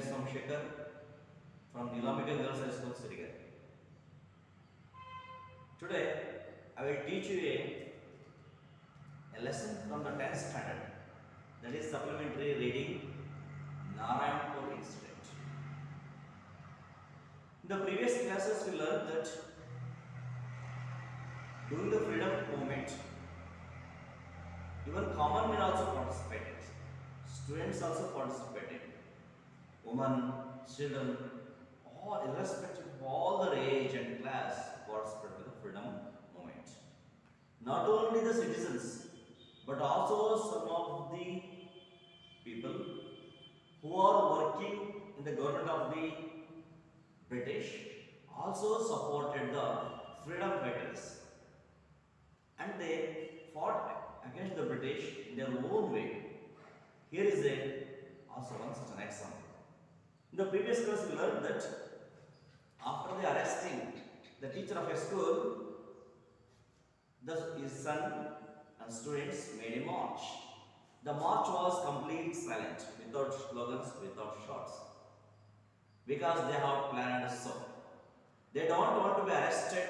S. Somshekar from Nilamika Girls High School, Sirigar. Today, I will teach you a lesson from the 10th standard, that is supplementary reading Narayanpur incident. In the previous classes, we learned that during the freedom movement, even common men also participated. Students also participated. Women, children, all irrespective of all their age and class participated in the freedom movement. Not only the citizens, but also some of the people who are working in the government of the British also supported the freedom fighters, and they fought against the British in their own way. Here is also one such an example. In the previous class, we learned that after the arresting the teacher of a school, his son and students made a march. The march was complete silent, without slogans, without shots, because they have planned so. They don't want to be arrested,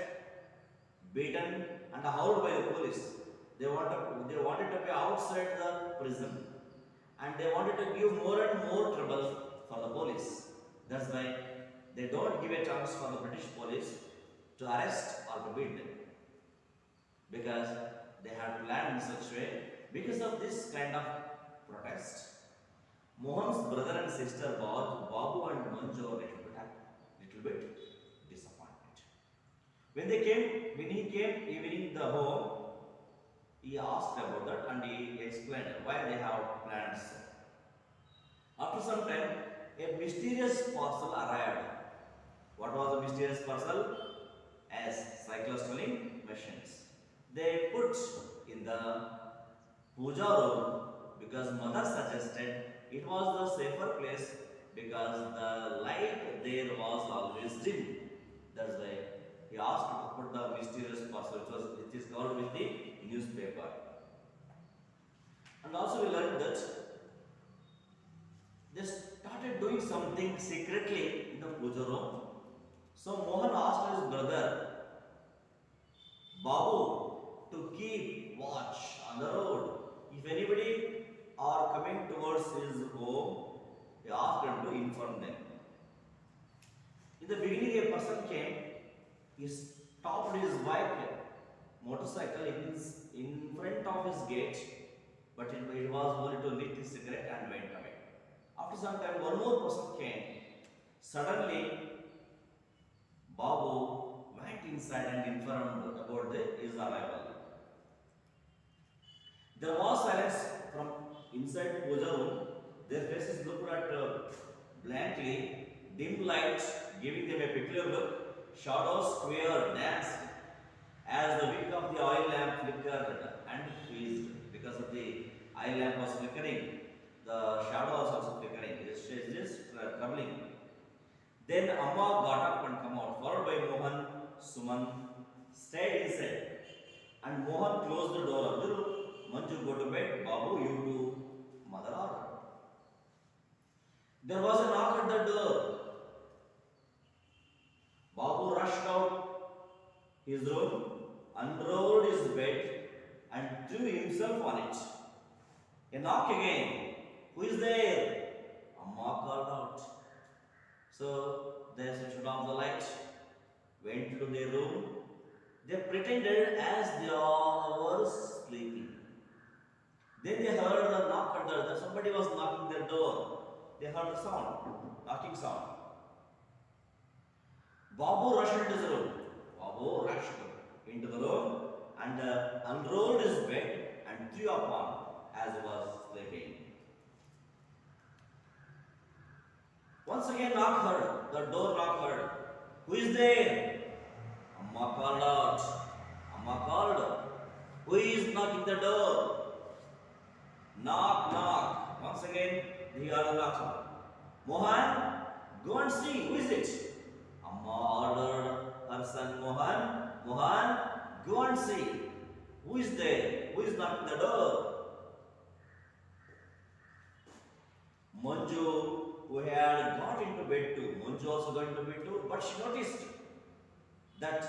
beaten, and howled by the police. They wanted to be outside the prison, and they wanted to give more and more trouble for the police. That's why they don't give a chance for the British police to arrest or to beat them, because they had planned in such way. Because of this kind of protest, Mohan's brother and sister Babu and Manju were little bit disappointed. When he came evening the home, he asked about that and he explained why they have planned so. After some time, a mysterious parcel arrived. What was the mysterious parcel? As cyclostolling machines. They put in the puja room because mother suggested it was the safer place, because the light there was always dim. That's why he asked to put the mysterious parcel, which is covered with the newspaper. And also we learned that they started doing something secretly in the puja room. So Mohan asked his brother Babu to keep watch on the road. If anybody are coming towards his home, he asked him to inform them. In the beginning, a person came. He stopped his bike, motorcycle in front of his gate, but it was only to lit his cigarette and went away. After some time, one more person came. Suddenly, Babu went inside and informed about his arrival. There was silence from inside puja room. Their faces looked at blankly, dim light giving them a peculiar look. Shadows squared, danced as the wick of the oil lamp flickered and fizzed. Because of the oil lamp was flickering, the shadow was also flickering. It is just troubling. Then Amma got up and come out, followed by Mohan. Suman stayed inside, and Mohan closed the door. Manju, go to bed. Babu, you too. Mother ordered. There was a knock at the door. Babu rushed out his room, unrolled his bed, and threw himself on it. A knock again. Who is there? Amma called out. So they switched off the light, went to their room. They pretended as they were sleeping. Then they heard a knock at the door. Somebody was knocking their door. They heard the sound, knocking sound. Babu rushed into the room. Babu rushed into the room and unrolled his bed and threw upon as he was sleeping. Once again, knock heard. The door knock heard. Who is there? Amma called out. Amma called. Who is knocking the door? Knock, knock. Once again, the other knocks. Mohan, go and see. Who is it? Amma ordered her son Mohan. Mohan, go and see. Who is there? Who is knocking the door? Manju who had got into bed too. Manju also got into bed too, but she noticed that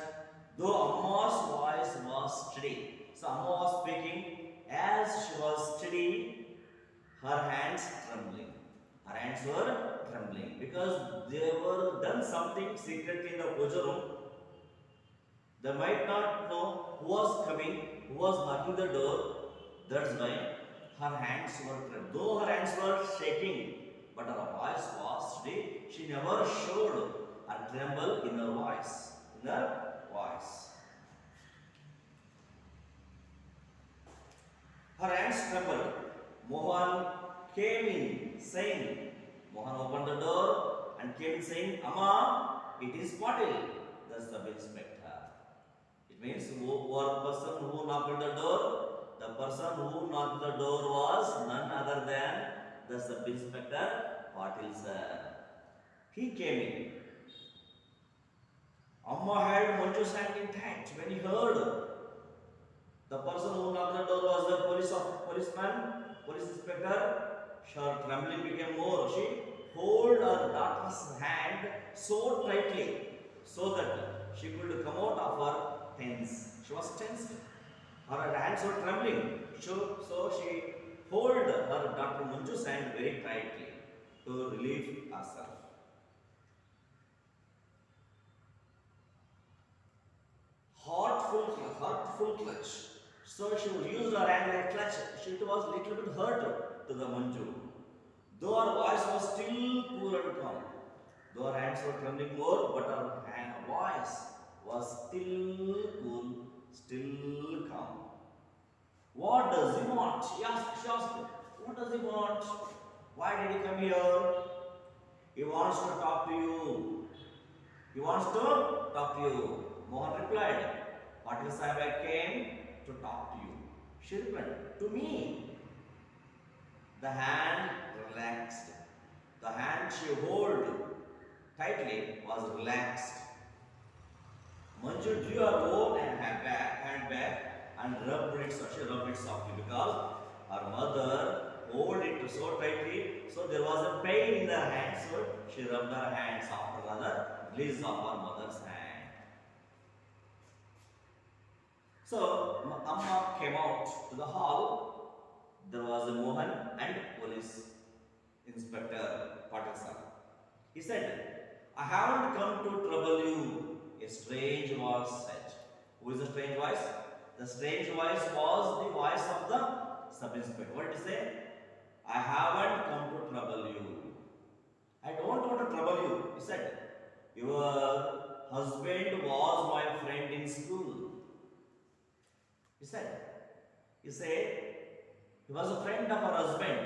though Amma's voice was steady, so Amma was speaking, as she was steady, her hands trembling. Her hands were trembling because they were done something secretly in the puja room. They might not know who was coming, who was knocking the door. That's why her hands were trembling. Though her hands were shaking, but her voice was steady. She never showed her tremble in her voice. In her voice. Her hands trembled. Mohan came in saying, Mohan opened the door and came in saying, Amma, it is Patil, the sub-inspector. It means one person who knocked the door, the person who knocked the door was none other than the sub-inspector Patil sir. He came in. Amma held Manju's hand intact when he heard. The person who knocked the door was the police inspector. Her trembling became more. She held her daughter's hand so tightly so that she could come out of her tense. She was tense. Her hands were trembling. So she held her daughter Manju's hand very tightly to relieve herself. Heartful clutch. So she used her hand like clutch. She was little bit hurt to the Manju. Though her voice was still cool and calm. Though her hands were trembling more, but her voice was still cool, still calm. What does he want? She asked, what does he want? Why did he come here? He wants to talk to you. He wants to talk to you. Mohan replied, Patil Sahib, I came to talk to you. She replied, to me. The hand relaxed. The hand she held tightly was relaxed. Manju drew her own hand back and rubbed it softly because her mother held it so tightly, so there was a pain in her hand, so she rubbed her hands after the release of her mother's hand. So Amma came out to the hall. There was a Mohan and police inspector Patil sir. He said, I haven't come to trouble you. A strange voice said. Who is the strange voice? The strange voice was the voice of the sub-inspector. What did he say? I haven't come to trouble you. I don't want to trouble you. He said, your husband was my friend in school. He said, he was a friend of her husband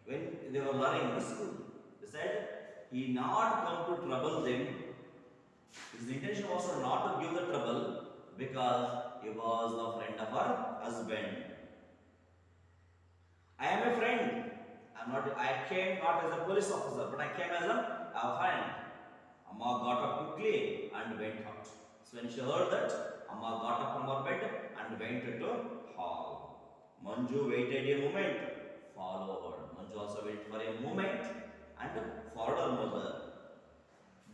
when they were learning in school. He said, he not come to trouble them. His intention was not to give the trouble because he was the friend of her husband. I am a friend. I came not as a police officer, but I came as a friend. Amma got up quickly and went out. So when she heard that, Amma got up from her bed and went to hall. Manju waited a moment, followed. Manju also waited for a moment and followed her mother.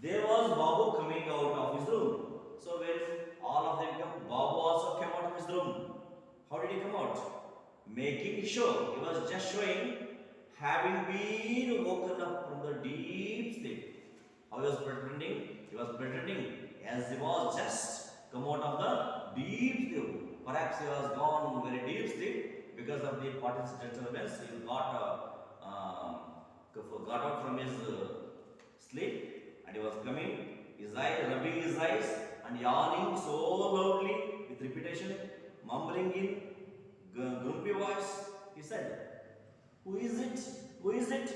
There was Babu coming out of his room. So when all of them came, Babu also came out of his room. How did he come out? Making show. He was just showing having been woken up from the deep sleep. How he was pretending? He was pretending as he was just come out of the deep sleep. Perhaps he was gone very deep sleep because of the partisan disturbance. He got out from his sleep and he was coming, his eye, rubbing his eyes and yawning so loudly with repetition, mumbling in grumpy voice. He said, who is it? Who is it?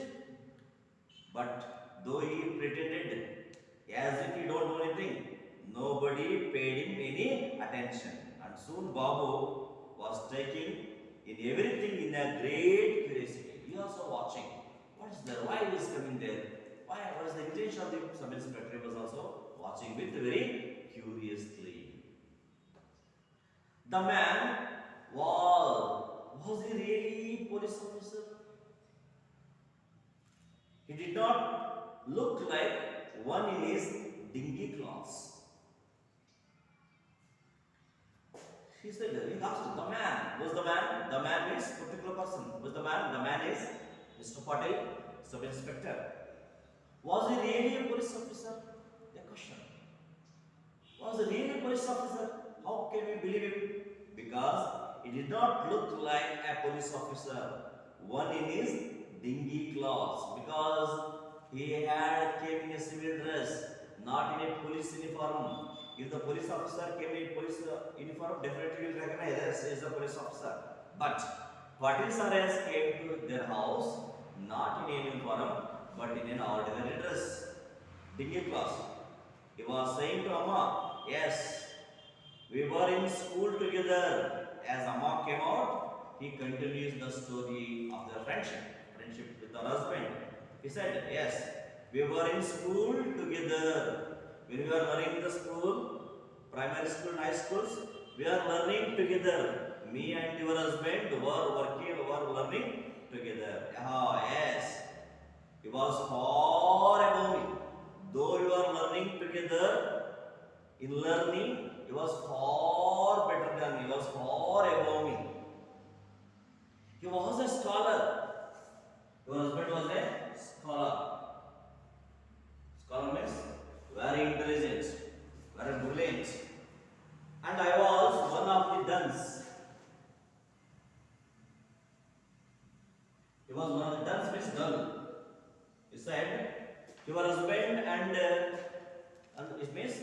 But though he pretended as if he don't know anything, nobody paid him any attention. And soon Babu was taking in everything in a great curiosity. He also watching. What is there? Why he is coming there? Why? What is the intention of the sub-inspector? He was also watching with very curiously. The man was he really police officer? He did not look like one in his dingy clothes. He said, he asked the man. Who's the man? The man is particular person. Who's the man? The man is Mr. Patel, sub-inspector. Was he really a police officer? The question. Was he really a police officer? How can we believe him? Because he did not look like a police officer. One in his dingy clothes. Because he had came in a civil dress, not in a police uniform. If the police officer came in police uniform, definitely will recognize yes, he is a police officer. But Patil Saras came to their house not in a uniform, but in an ordinary dress, dingy clothes. He was saying to Amma, yes, we were in school together. As Amma came out, he continues the story of their friendship with her husband. He said, yes, we were in school together. When we were learning in the school, primary school and high schools, we are learning together. Me and your husband were learning together. Ah, yes. He was far above me. Though you are learning together, in learning, he was far better than me. He was far above me. He was a scholar. Your husband was a scholar. Scholar means very intelligent, very brilliant. And I was one of the duns. He was one of the duns means dull. He said, your husband and it means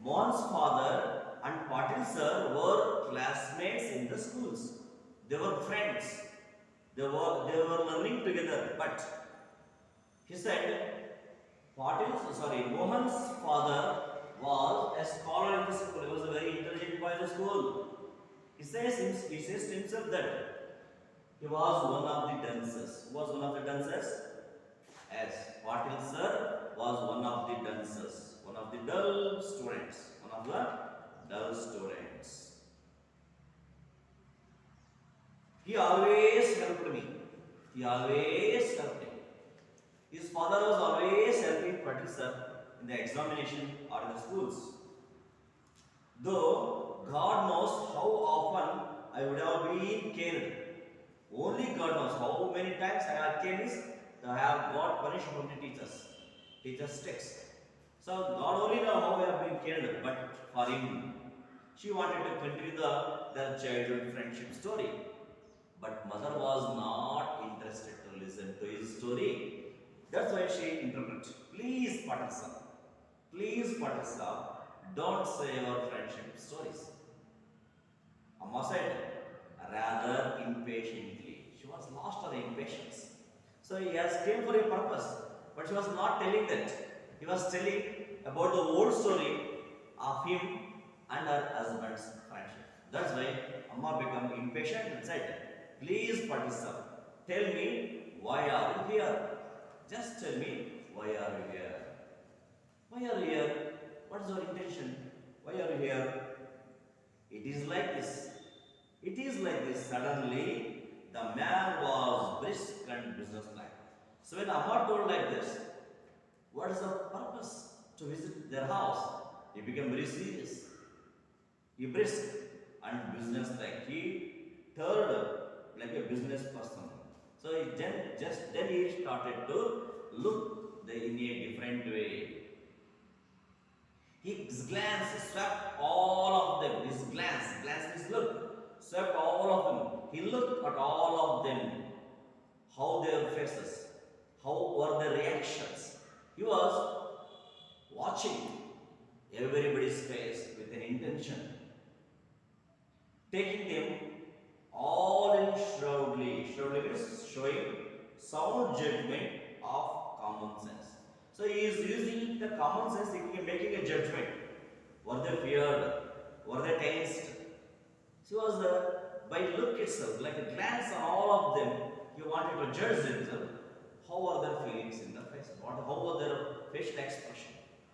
Mohan's father and Patil sir were classmates in the schools. They were friends. They were learning together. But he said, Mohan's father was a scholar in the school. He was a very intelligent boy in the school. He says to himself that he was one of the dunces. Who was one of the dunces? As Patil sir was one of the dunces, one of the dull students, one of the dull students. He always helped me. He always helped me. His father was always helping Patil sir in the examination or in the schools. Though God knows how often I would have been caned. Only God knows how many times I have caned I have got punished from the teacher's text. So God only knows how I have been caned, but for him, she wanted to continue their childhood friendship story. But mother was not interested to listen to his story. That's why she interpreted. Please, Patil sir, don't say your friendship stories. Amma said, rather impatiently. She was lost her impatience. So he has came for a purpose, but she was not telling that. He was telling about the old story of him and her husband's friendship. That's why Amma became impatient and said, please, Patil sir, tell me why are you here? Just tell me why are you here? Why are you here? What is your intention? Why are you here? It is like this. It is like this. Suddenly, the man was brisk and businesslike. So when Amma told like this, what is the purpose to visit their house? He became very serious. He brisk and businesslike. He turned like a business person. So then he started to look in a different way. His glance swept all of them. His glance means look, swept all of them. He looked at all of them, how their faces, how were their reactions. He was watching everybody's face with an intention, taking them all in shroudly. Shroudly means showing sound judgment of common sense. So he is using the common sense, making a judgment. Were they feared? Were they tensed? She was by look itself, like a glance on all of them, he wanted to judge themselves. How are their feelings in their face? How was their facial expression?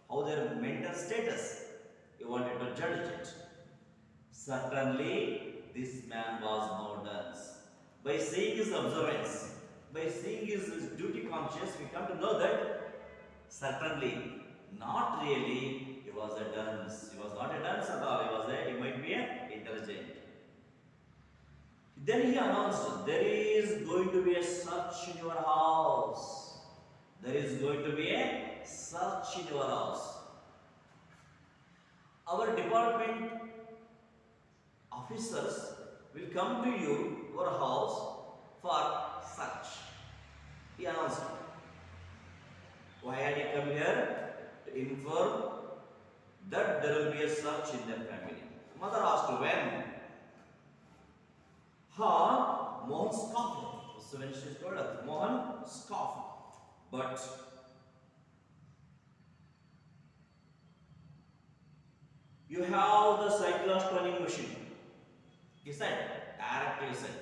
How their mental status? He wanted to judge it. Certainly, this man was no dunce. By seeing his observance, By seeing his duty conscious, we come to know that certainly, not really, he was a dunce. He was not a dunce at all. He might be a intelligent. Then he announced, there is going to be a search in your house. There is going to be a search in your house. Our department officers will come to your house for search. He announced. Why had he come here? To inform that there will be a search in their family. Mother asked when? Mohan scoffed. So when she told us, Mohan scoffed. But you have the cyclone turning machine. He said, directly said,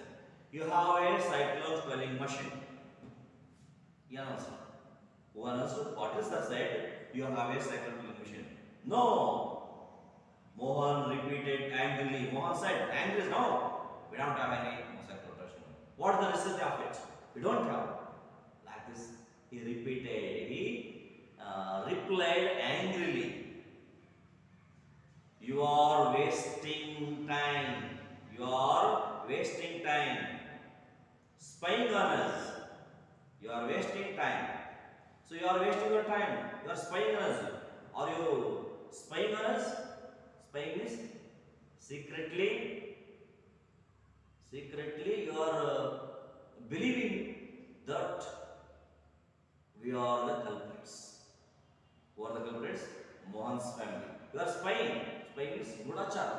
you have a cyclone turning machine. He announced. Who announced? What is that said? You have a cyclone turning machine. No. Mohan repeated angrily. Mohan said, angry, no. We don't have any cyclone turning. What is the necessity of it? We don't have. Like this, he repeated. He replied angrily. You are wasting time. You are wasting time. Spying on us. You are wasting time. So you are wasting your time. You are spying on us. Are you spying on us? Spying means secretly you are believing that we are the culprits. Who are the culprits? Mohan's family. You are spying. Spying means gudachara.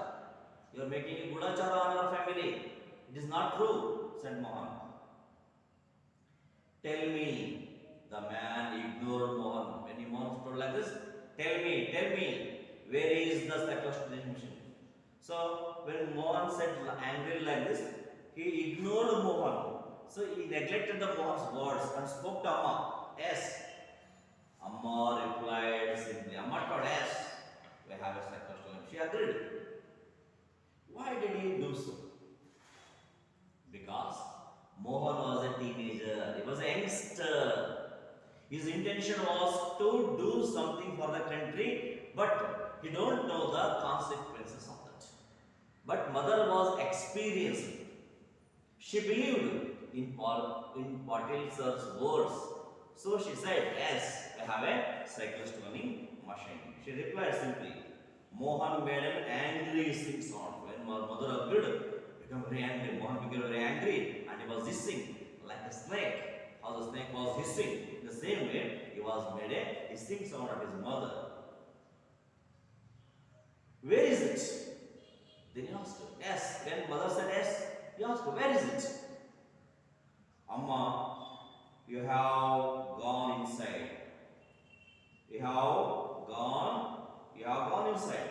You are making a gudachara on your family. It is not true, said Mohan. Tell me. The man ignored Mohan. When Mohan told like this, tell me, where is the cyclone machine? So when Mohan said angry like this, he ignored Mohan. So he neglected the Mohan's words and spoke to Amma. Yes. Amma replied simply. Amma told yes. We have a cyclone. She agreed. Why did he do so? Because Mohan was a teenager. He was a youngster. His intention was to do something for the country, but he don't know the consequences of that. But mother was experienced. She believed in Patil sir's words. So she said, yes, I have a cyclone machine. She replied simply. Mohan made an angry sing sound. When mother agreed, became very angry. Mohan became very angry and he was hissing like a snake. How the snake was hissing. In the same way, he was made a hissing sound at his mother. Where is it? Then he asked her. Yes. When mother said yes, he asked her, where is it? Amma, you have gone inside. You have gone inside.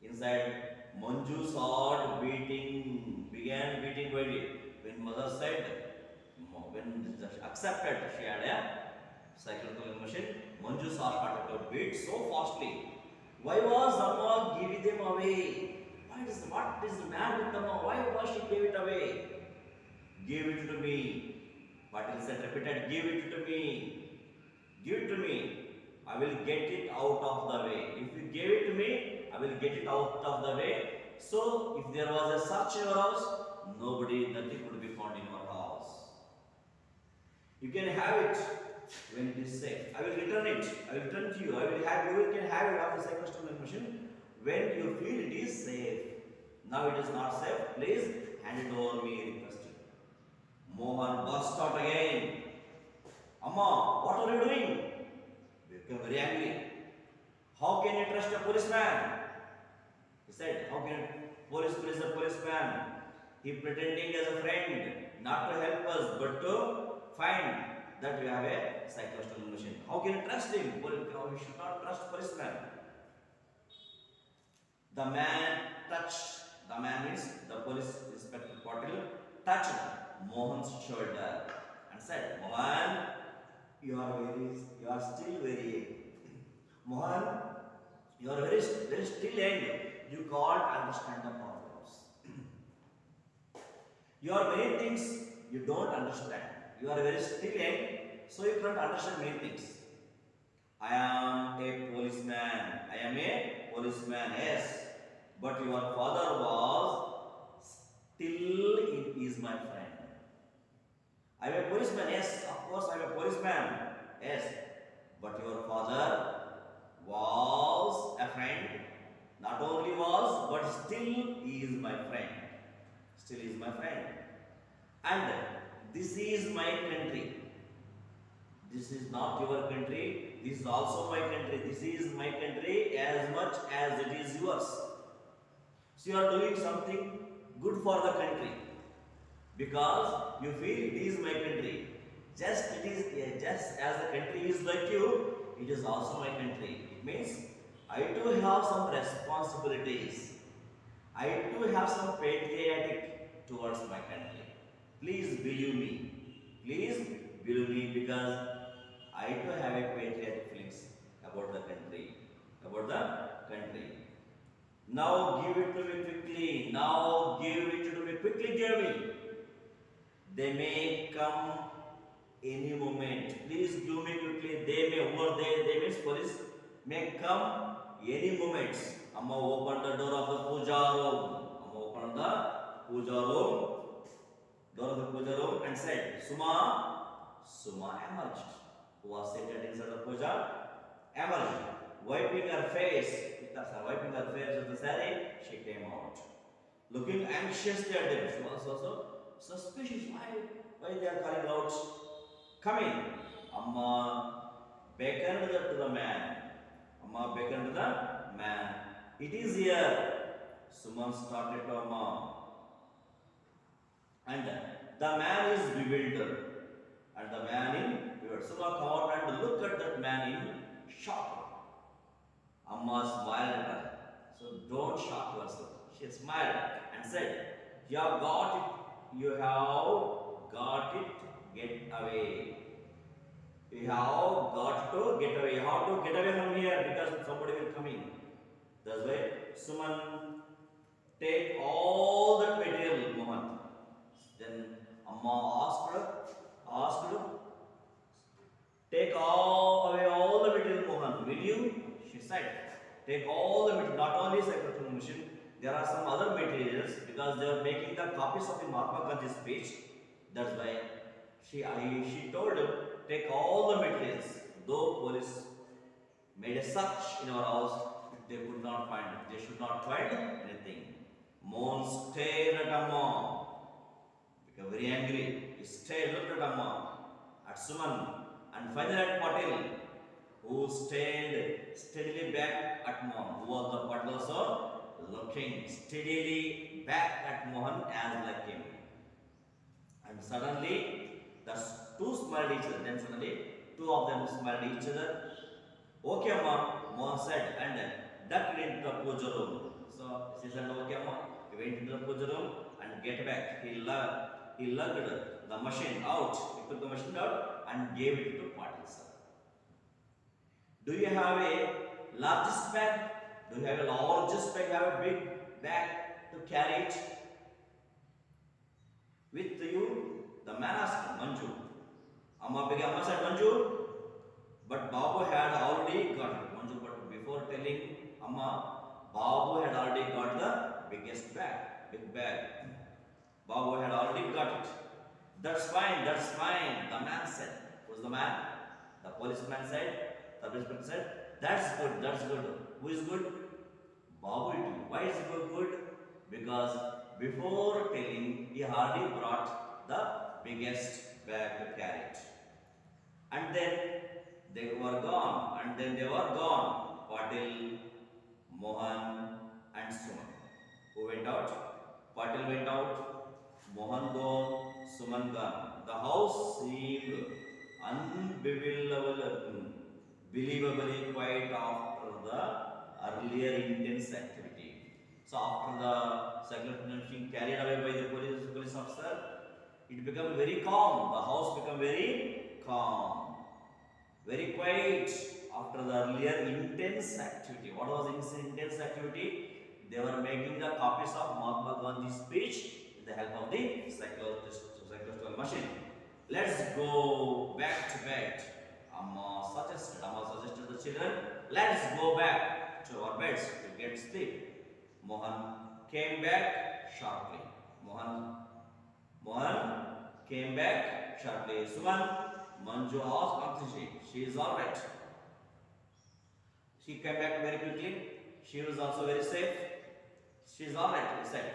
Inside, Manju's heart began beating quickly. When mother said, when accepted, she had a cyclone machine, Manju's heart started to beat so fastly. Why was Amma giving them away? What is the man with Amma? Why was she gave it away? Give it to me. Patil said, repeated, give it to me. Give it to me. I will get it out of the way. If you gave it to me, I will get it out of the way. So, if there was a search in your house, nothing would be found in your house. You can have it when it is safe. I will return it. I will return to you. You can have it after cyclone machine when you feel it is safe. Now it is not safe. Please hand it over me, requested. Mohan burst out again. Amma, what are you doing? Became very angry. How can you trust a policeman? He said, how can police is a policeman? He pretending as a friend, not to help us, but to find that we have a cyclone machine. How can you trust him? We should not trust policeman. The man means the police inspector Patil touched Mohan's shoulder and said, Mohan, you are still very Mohan, you are very still young. You can't understand the problems. You are many things you don't understand. You are very still young, so you can't understand many things. I am a policeman. I am a policeman, yes. But your father was still is my friend. I am a policeman, yes, of course I am a policeman, yes. But your father was a friend. Not only was, but still is my friend. Still is my friend. And this is my country. This is not your country. This is also my country. This is my country as much as it is yours. So you are doing something good for the country because you feel it is my country. Just as the country is like you, it is also my country. It means I too have some responsibilities. I too have some patriotic towards my country. Please believe me. Please believe me because I too have a patriotic feelings about the country. About the country. Now give it to me quickly. Now give it to me quickly, give me. They may come any moment. Please give me quickly. They may over there. They means police may come any moments. Amma opened the door of the puja room. Amma opened the puja room. Door of the puja room and said, Suma emerged. Who was seated inside the puja? Emerged. Wiping her face with the sari, she came out. Looking anxiously at them. She was also suspicious. Why they are calling out? Come in. Amma beckoned to the man. Amma beckoned to the man. It is here. Suman started to Amma. And the man is bewildered. And the man in bewildered. Suman come out and look at that man in shock. Amma smiled at her. So don't shock yourself. She smiled and said, You have got it. You have got it. Get away. You have got to get away. You have to get away from here because somebody will come in. That's why Suman take all that material, Mohan. Then Amma asked her, take away all the material, Mohan. Will you? She said, take all the material, not only cyclotron machine, there are some other materials because they are making the copies of the Mahatma Gandhi speech. That's why she told him, take all the materials. Though police made a search in our house, they could not find it. They should not find anything. Mohan stared at Amma, became very angry. He stared, looked at Amma, at Suman, and finally at Patil, who stared steadily back at Mohan. Who was the Patil also? Looking steadily back at Mohan as like him. And suddenly, the two smiled each other. Then suddenly, two of them smiled each other. Okay, Amma, Mohan said, and ducked into the puja room. So she said, okay, Amma. He went into the puja room and get back. He lugged the machine out. He took the machine out and gave it to Patil sir. Do you have a largest bag? Do you have a largest bag? Have a big bag to carry it with you? The man asked Manju. Amma said Manju, but Babu had already got it. Manju, but before telling Amma, Babu had already got the biggest bag, big bag. Babu had already got it. That's fine. The man said. Who's the man? The policeman said. The policeman said, that's good. Who is good? Babu it. Why is it good? Because before telling, he already brought the biggest bag to carry it. And then they were gone. Patil, Mohan, and Suman. Who went out? Patil went out, Mohan gone, Suman gone. The house seemed unbelievably quiet after the earlier intense activity. So after the cyclone machine carried away by the police officer, it became very calm. The house became very calm, very quiet after the earlier intense activity. What was this intense activity? They were making the copies of Mahatma Gandhi's speech with the help of the cyclostole machine. Let's go back to bed. Amma suggested the children, let's go back to our beds to get sleep. Mohan came back sharply. Mohan Mohan came back sharply. Suman, Manju asked Akshay, she is alright. She came back very quickly. She was also very safe. She is alright, he said.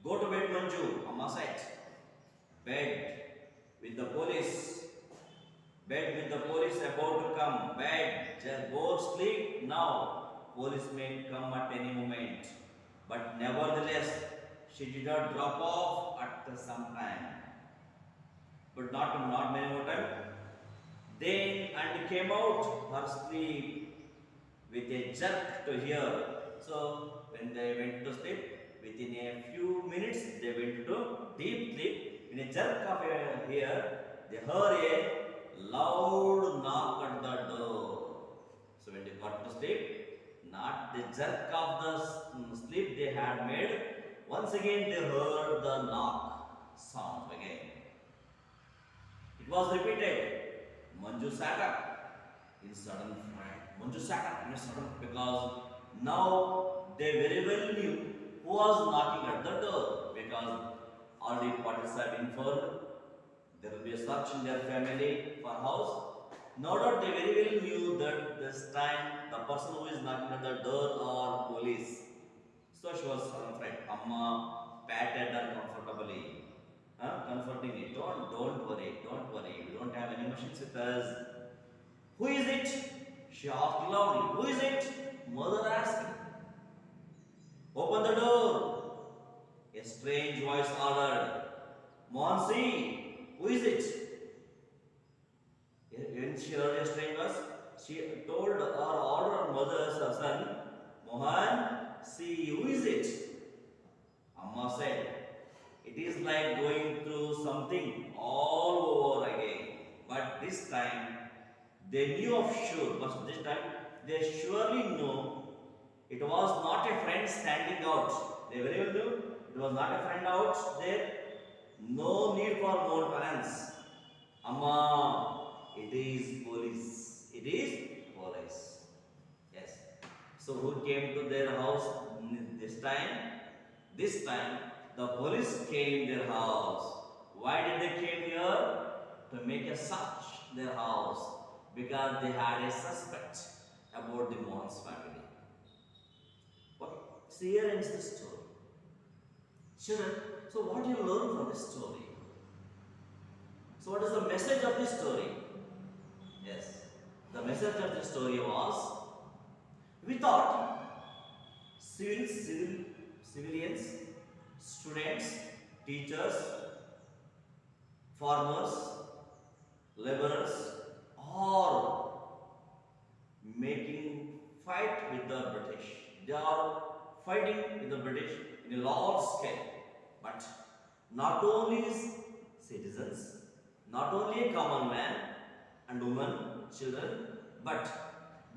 Go to bed, Manju, Amma said. Bed with the police. Bed with the police about to come. Bed, just go sleep now. Police may come at any moment. But nevertheless, she did not drop off at some time. But not many more time. Then and came out her sleep with a jerk to hear. So when they went to sleep, within a few minutes they went to deep sleep. In a jerk of a hear, they heard a loud knock at the door. So when they got to sleep, not the jerk of the sleep they had made, once again they heard the knock sound again. It was repeated. Manju sat up in sudden fright. Manju sat up in a sudden because now they very well knew who was knocking at the door because already parties had been informed. There will be a search in their family for house. No doubt they very well knew that this time the person who is knocking at the door are police. So she was afraid. Amma patted her comfortably, comforting it. Don't worry, don't worry. We don't have any machines with us. Who is it? She asked loudly. Who is it? Mother asked. Open the door. A strange voice ordered. Monsi, who is it? When she heard a strange voice, she told or ordered her mother's son, Mohan, see, who is it? Amma said, it is like going through something all over again. But this time, they knew of sure, but this time, they surely know it was not a friend standing out. They very well knew it was not a friend out there. No need for more parents. Amma, it is police. It is police. Yes. So who came to their house this time? This time the police came their house. Why did they came here? To make a search their house because they had a suspect about the Mohan's family. Okay. So here ends the story. Children, so what do you learn from this story? So what is the message of this story? Yes, the message of the story was, we thought civilians, students, teachers, farmers, laborers are making fight with the British. They are fighting with the British in a large scale. But not only citizens, not only a common man and woman, children, but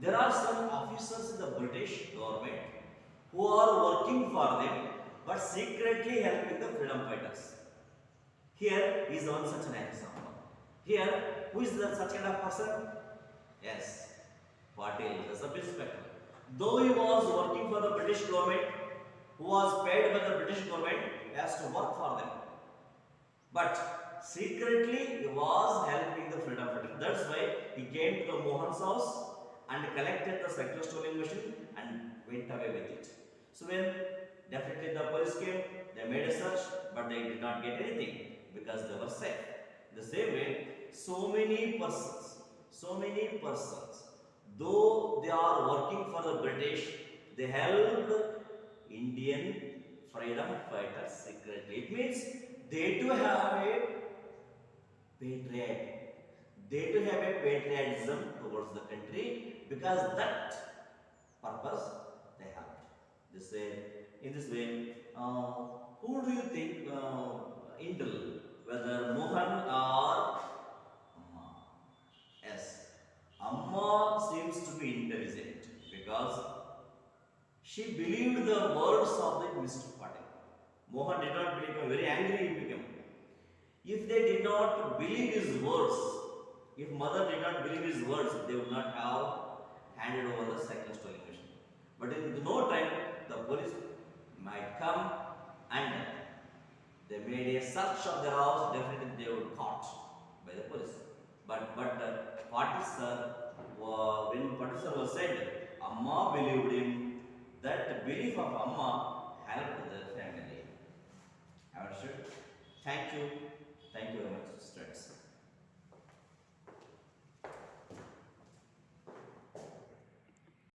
there are some officers in the British government who are working for them but secretly helping the freedom fighters. Here is one such an example. Here, who is such kind of person? Yes, Patil, the sub-inspector. Though he was working for the British government, who was paid by the British government, he has to work for them. But secretly, he was helping the freedom fighters. That's why he came to the Mohan's house and collected the cyclostole machine and went away with it. So when definitely the police came, they made a search, but they did not get anything because they were safe. The same way, so many persons, though they are working for the British, they helped Indian freedom fighters secretly. It means they too have a patriot. They too have a patriotism towards the country because that purpose they helped. In this way, who do you think Indal, whether Mohan or Amma? Yes, Amma seems to be intelligent because she believed the words of the Mr. Patel. Mohan did not believe him, very angry he became. If they did not believe his words, if mother did not believe his words, they would not have handed over the cyclist towing machine. But in no time, the police might come and they made a search of their house. Definitely, they would caught by the police. But Patil sir, when Patil sir was said, Amma believed him. That belief of Amma helped the family. Understood? Thank you. Thank you very much.